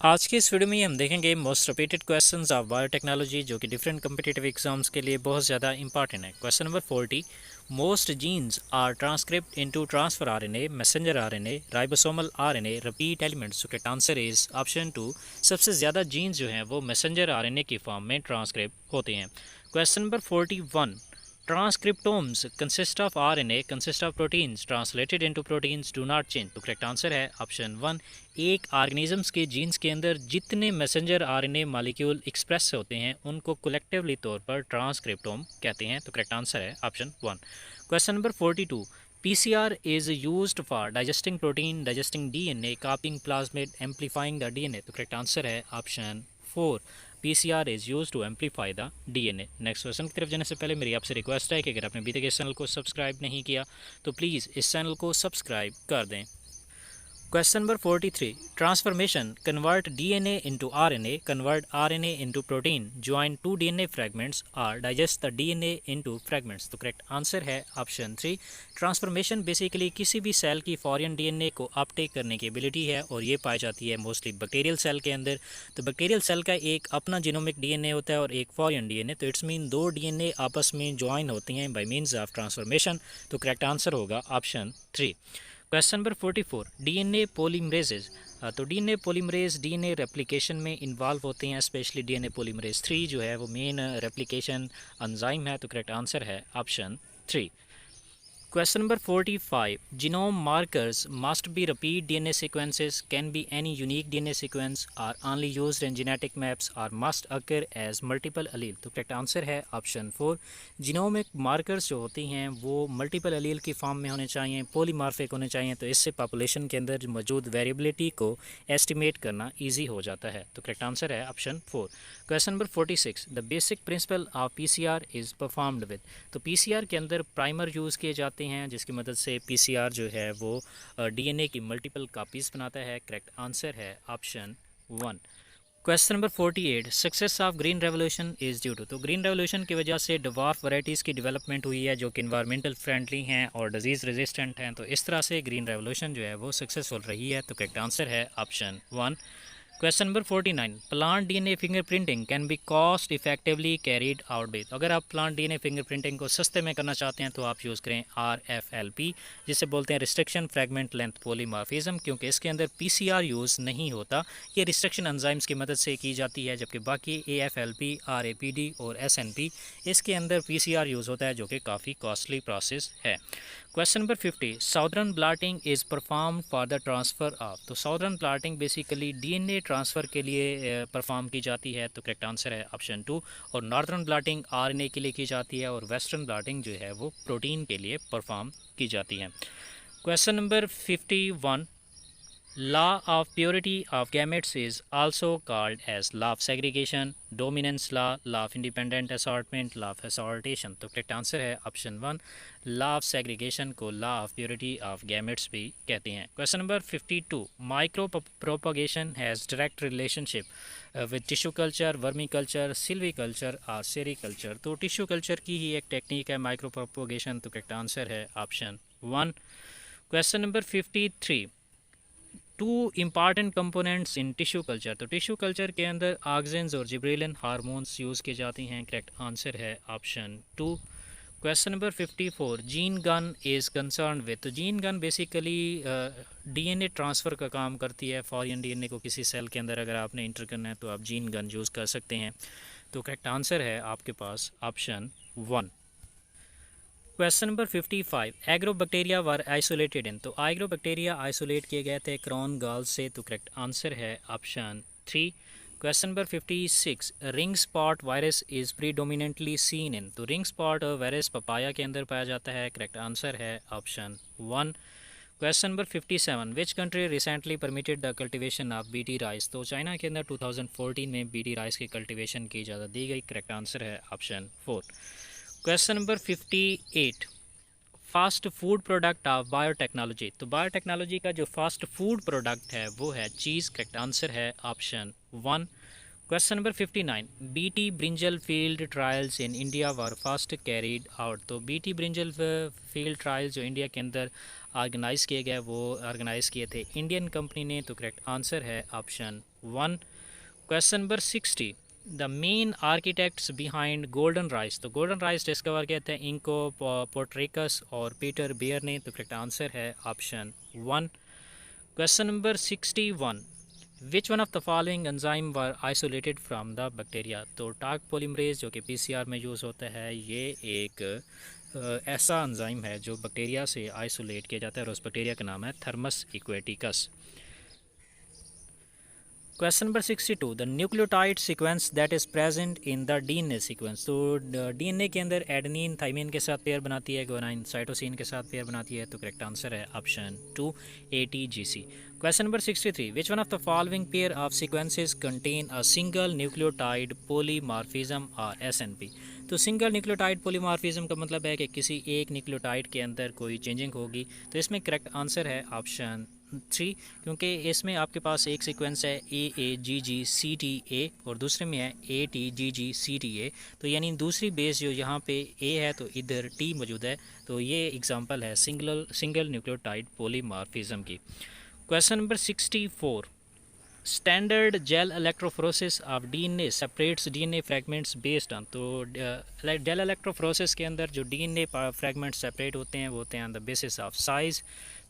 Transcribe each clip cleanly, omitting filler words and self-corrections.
आज के इस वीडियो में हम देखेंगे most repeated questions of biotechnology जो कि डिफरेंट कम्पिटिटिव एग्जाम्स के लिए बहुत ज़्यादा इंपॉर्टेंट है। Question number 40, most genes are transcript into transfer RNA, messenger RNA, ribosomal RNA, repeat elements. तो करेक्ट आंसर इज ऑप्शन 2। सबसे ज़्यादा जीन्स जो हैं वो मैसेंजर आरएनए की फॉर्म में ट्रांसक्रिप्ट होते हैं। Question number 41, transcriptomes consist of RNA, consist of proteins translated into proteins do not change. तो करेक्ट आंसर है ऑप्शन 1। एक ऑर्गेनिजम्स के जीन्स के अंदर जितने मैसेंजर आरएनए मॉलिक्यूल एक्सप्रेस होते हैं उनको कलेक्टिवली तौर पर ट्रांसक्रिप्टोम कहते हैं। तो करेक्ट आंसर है option 1। Question number 42, PCR is used for digesting protein, digesting DNA, copying plasmid, amplifying the DNA. तो करेक्ट आंसर है option 4। PCR is use to amplify the DNA. Next question की तरफ जाने से पहले मेरी आपसे रिक्वेस्ट है कि अगर आपने अभी तक इस चैनल को सब्सक्राइब नहीं किया तो प्लीज़ इस चैनल को सब्सक्राइब कर दें। Question number 43, transformation convert DNA into RNA, convert RNA into protein, join two DNA fragments or digest the DNA into fragments। तो करेक्ट आंसर है ऑप्शन 3। ट्रांसफॉर्मेशन बेसिकली किसी भी सेल की फॉरेन डीएनए को Uptake करने की एबिलिटी है और ये पाई जाती है मोस्टली बैक्टीरियल सेल के अंदर। तो बैक्टीरियल सेल का एक अपना जीनोमिक डीएनए होता है और एक फॉरेन डीएनए, तो इट्स मीन दो डीएनए आपस में ज्वाइन होती हैं बाय मीन्स ऑफ ट्रांसफॉर्मेशन। तो करेक्ट आंसर होगा option 3। Question number 44, DNA polymerases. तो डीएनए पॉलीमरेज डीएनए रेप्लिकेशन में इन्वॉल्व होते हैं, स्पेशली डीएनए पॉलीमरेज 3 जो है वो मेन रेप्लिकेशन एंजाइम है। तो करेक्ट आंसर है option 3। Question number 45, genome markers must be repeat DNA sequences, can be any unique DNA sequence, are only used in genetic maps, or must occur as multiple allele। तो correct answer है option 4। Genomic markers जो होती हैं वो multiple अलील की form में होने चाहिए, पॉलीमार्फिक होने चाहिए, तो इससे पॉपुलेशन के अंदर मौजूद वेरिएबिलिटी को एस्टिमेट करना ईजी हो जाता है। तो करेक्ट आंसर है option 4। Question number 46, the basic principle of PCR is performed with. तो पीसीआर के अंदर प्राइमर यूज़ किए जाते हैं जिसकी मदद से पीसीआर जो है वो डीएनए की मल्टीपल कापीज़ बनाता है। करेक्ट आंसर है option 1। Question number 48, success of green revolution is due to. तो ग्रीन रेवोल्यूशन की वजह से डवार्फ वैराइटीज़ की डेवलपमेंट हुई है जो कि इन्वायरमेंटल फ्रेंडली हैं और डिजीज़ रेजिस्टेंट हैं। तो इस तरह से ग्रीन रेवोल्यूशन जो है वो सक्सेसफुल रही है। तो करेक्ट आंसर है option 1। Question number 49, plant DNA fingerprinting can be cost effectively carried out by. अगर आप प्लांट डीएनए फिंगरप्रिंटिंग को सस्ते में करना चाहते हैं तो आप यूज़ करें RFLP, जिसे बोलते हैं रिस्ट्रिक्शन फ्रैगमेंट लेंथ पॉलीमॉर्फिज्म, क्योंकि इसके अंदर पीसीआर यूज़ नहीं होता। ये रिस्ट्रिक्शन एंजाइम्स की मदद से की जाती है, जबकि बाकी AFLP, RAPD और SNP इसके अंदर पीसीआर यूज़ होता है जो कि काफ़ी कॉस्टली प्रोसेस है। Question number 50, Southern blotting is perform for the transfer of. तो Southern blotting basically DNA transfer के लिए परफॉर्म की जाती है। तो करेक्ट आंसर है ऑप्शन 2। और नॉर्दर्न ब्लाटिंग आरएनए के लिए की जाती है और वेस्टर्न ब्लाटिंग जो है वो प्रोटीन के लिए परफॉर्म की जाती है। Question number 51, Law of purity of gametes is also called as law of segregation, dominance law, law of independent assortment, law of assortation। तो करेक्ट आंसर है ऑप्शन 1। लॉ ऑफ सेग्रीगेशन को law of purity of gametes भी कहते हैं। Question number 52, micropropagation has direct relationship with tissue culture, vermiculture, silviculture और sericulture. तो tissue culture की ही एक टेक्निक है माइक्रो प्रोपगेशन। तो करेक्ट आंसर है option 1। Question number 53, two important components in tissue culture. तो tissue culture के अंदर ऑक्सिन्स और जिब्रेलिन हार्मोन्स यूज़ किए जाते हैं। करेक्ट आंसर है option 2। Question number 54, gene gun is concern with. तो gene gun basically DNA transfer का काम करती है। फॉरेन डीएनए को किसी सेल के अंदर अगर आपने इंटर करना है तो आप जीन गन यूज़ कर सकते हैं। तो करेक्ट आंसर है आपके पास option 1। Question number 55, agrobacteria were isolated in. तो एग्रोबैक्टीरिया आइसोलेट किए गए थे क्रॉन गर्ल्स से। तो करेक्ट आंसर है option 3। Question number 56, ring spot virus is predominantly seen in. तो रिंग स्पॉट वायरस पपाया के अंदर पाया जाता है। करेक्ट आंसर है option 1। Question number 57, which country recently permitted the cultivation of BT rice. तो चाइना के अंदर 2014 में बीटी राइस की कल्टिवेशन की इजाज़त दी गई। करेक्ट आंसर है option 4। Question number 58, fast food product of biotechnology. तो बायोटेक्नोलॉजी का जो फास्ट फूड प्रोडक्ट है वो है चीज़। करेक्ट आंसर है option 1। Question number 59, BT brinjal field trials in India were first carried out. तो बीटी ब्रिंजल फील्ड ट्रायल्स जो India के अंदर ऑर्गेनाइज़ किए गए वो ऑर्गेनाइज़ किए थे इंडियन कंपनी ने। तो करेक्ट आंसर है option 1। Question number 60, the main architects behind golden rice. तो गोल्डन राइस डिस्कवर किए थे इनको पोर्ट्रिकस और पीटर बियर ने। तो करेक्ट आंसर है option 1। Question number 61, which one of the following enzyme were isolated from the bacteria. तो टार्क पॉलीमरेज जो कि पीसीआर में यूज़ होता है, ये एक ऐसा एंजाइम है जो बैक्टीरिया से आइसोलेट किया जाता है और उस बैक्टीरिया का नाम है Thermus aquaticus. Question number 62, the nucleotide sequence that is present in the DNA sequence. तो डीएनए के अंदर एडेनिन थाइमिन के साथ पेयर बनाती है, गुआनिन साइटोसिन के साथ पेयर बनाती है। तो करेक्ट आंसर है option 2 ATGC। Question number 63, which one of the following pair of sequences contain a single nucleotide polymorphism और SNP। तो सिंगल न्यूक्लियोटाइड पॉलीमॉर्फिज्म का मतलब है कि किसी एक न्यूक्लियोटाइड के अंदर कोई चेंजिंग होगी। तो इसमें करेक्ट आंसर है ऑप्शन 3, क्योंकि इसमें आपके पास एक सीक्वेंस है AAGGCTA और दूसरे में है ATGGCTA। तो यानी दूसरी बेस जो यहाँ पे A है तो इधर T मौजूद है। तो ये एग्जांपल है सिंगल न्यूक्लियोटाइड पॉलीमॉर्फिज्म की। Question number 64, standard gel electrophoresis of DNA separates DNA fragments based on. तो जेल इलेक्ट्रोफोरेसिस के अंदर जो डीएनए फ्रैगमेंट्स सेपरेट होते हैं वो होते हैं on the basis of size.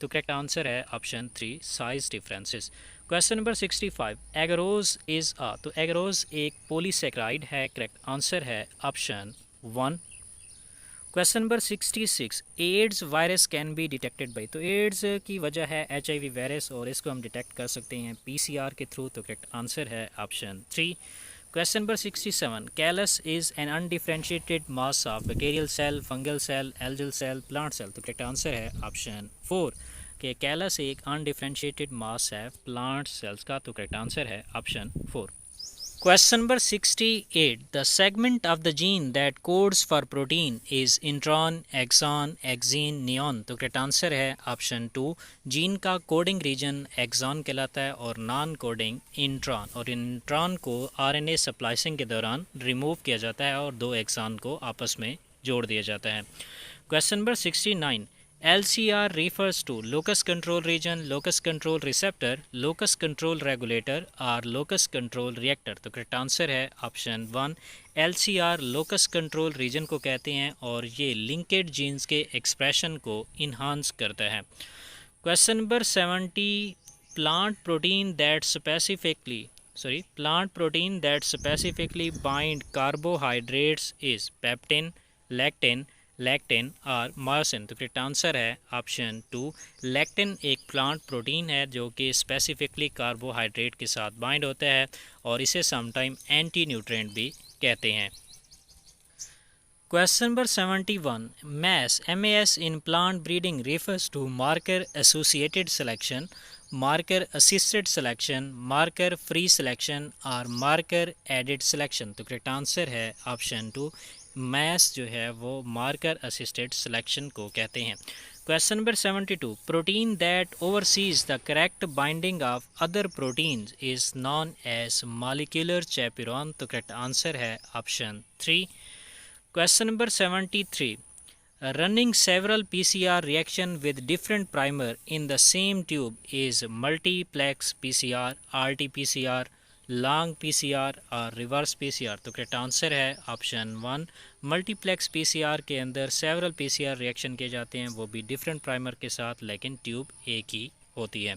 तो करेक्ट आंसर है option 3 size differences. Question number 65, agarose is a. तो एगरोज एक पॉलीसेकेराइड है। करेक्ट आंसर है option 1। Question number 66, AIDS virus can be detected by. तो एड्स की वजह है HIV वायरस और इसको हम डिटेक्ट कर सकते हैं PCR के थ्रू। तो करेक्ट आंसर है option 3। Question number 67, callus is an undifferentiated mass of bacterial cell, fungal cell, algal cell, plant cell. तो करेक्ट आंसर है ऑप्शन 4 कि कैलस एक अनडिफ्रेंशिएटेड मास है प्लांट सेल्स का। तो करेक्ट आंसर है option 4। Question number 68, the segment of the gene that codes for protein is intron, exon, exene, neon। तो correct answer है ऑप्शन 2। जीन का कोडिंग रीजन एक्सॉन कहलाता है और नॉन कोडिंग इंट्रॉन। और इंट्रॉन को RNA स्प्लाइसिंग के दौरान रिमूव किया जाता है और दो एक्सॉन को आपस में जोड़ दिया जाता है। Question number 69, LCR refers to locus control region, locus control receptor, locus control regulator और locus control reactor। तो करेक्ट आंसर है option 1। LCR locus control region को कहते हैं और ये लिंकेड जीन्स के एक्सप्रेशन को इन्हांस करता है। Question number 70, plant protein that specifically bind carbohydrates is peptin, lectin और मायोसिन। तो करेक्ट आंसर है ऑप्शन 2। लैक्टिन एक प्लांट प्रोटीन है जो कि स्पेसिफिकली कार्बोहाइड्रेट के साथ बाइंड होता है और इसे समटाइम एंटी न्यूट्रिएंट भी कहते हैं। Question number 71, MAS in plant breeding refers to marker associated selection, marker assisted selection, marker free selection और मार्कर एडिड सिलेक्शन। तो करेक्ट आंसर है ऑप्शन 2। मैस जो है वो मार्कर असिस्टेड सिलेक्शन को कहते हैं। Question number 72, protein that oversees the correct binding of other proteins is known as molecular chaperone. तो करेक्ट आंसर है option 3। Question number 73, running several PCR reaction with different primer in the same tube is multiplex PCR, RT-PCR, long PCR और reverse PCR। तो correct answer है option 1। Multiplex PCR के अंदर several PCR reaction किए जाते हैं, वो भी डिफरेंट प्राइमर के साथ, लेकिन ट्यूब एक ही होती है।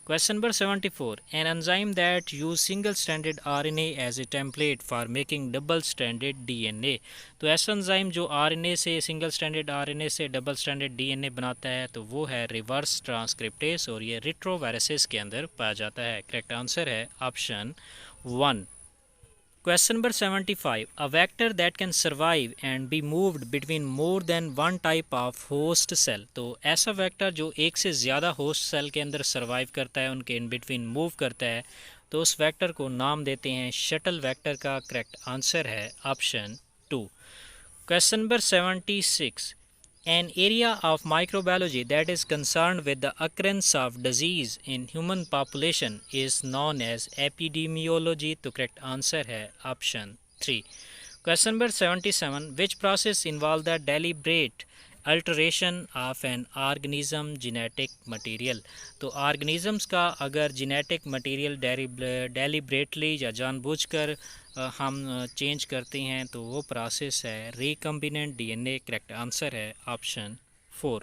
Question number 74, an enzyme that use single stranded RNA as a template for making double stranded DNA। तो ऐसा एंजाइम जो RNA से सिंगल स्ट्रैंडेड RNA से डबल स्ट्रैंडेड DNA बनाता है तो वो है रिवर्स ट्रांसक्रिप्टेस और ये रिट्रोवायरसेस के अंदर पाया जाता है। करेक्ट आंसर है option 1। Question number 75, a vector that can survive and be moved between more than one type of host cell. तो ऐसा वेक्टर जो एक से ज़्यादा होस्ट सेल के अंदर सर्वाइव करता है, उनके इन बिटवीन मूव करता है, तो उस वेक्टर को नाम देते हैं शटल वेक्टर का। करेक्ट आंसर है option 2। Question number 76, An area of microbiology that is concerned with the occurrence of disease in human population is known as epidemiology. तो correct answer है option 3. Question number 77. Which process involve the deliberate alteration of an organism genetic material? तो organisms का अगर genetic material deliberately या जानबूझकर हम change करते हैं तो वो प्रोसेस है रिकम्बिनेंट डीएनए. करेक्ट आंसर है option 4.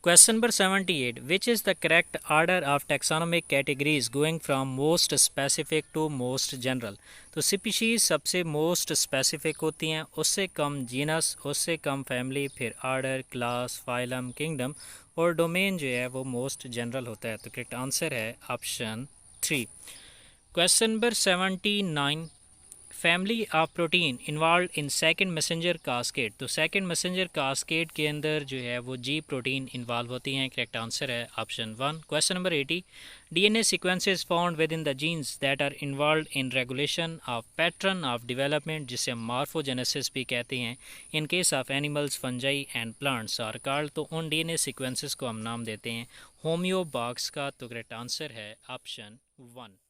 Question number 78. Which is the correct order of taxonomic categories going from most specific to most general? तो स्पीशीज सबसे मोस्ट स्पेसिफिक होती हैं, उससे कम जीनस, उससे कम फैमिली, फिर आर्डर, क्लास, फाइलम, किंगडम और domain जो है वो मोस्ट जनरल होता है. तो करेक्ट आंसर है option 3. Question number 79. Family of protein involve in second messenger cascade. तो सेकंड मैसेंजर कास्केड के अंदर जो है वो जी प्रोटीन इन्वॉल्व होती हैं. करेक्ट आंसर है option 1. Question number 80. DNA sequences found within the genes that are involve in regulation of pattern of development, जिसे हम मार्फोजेनेसिस भी कहते हैं, in case of animals, fungi and plants are called. तो उन DNA sequences को हम नाम देते हैं होम्योबॉक्स का. तो करेक्ट आंसर है ऑप्शन 1.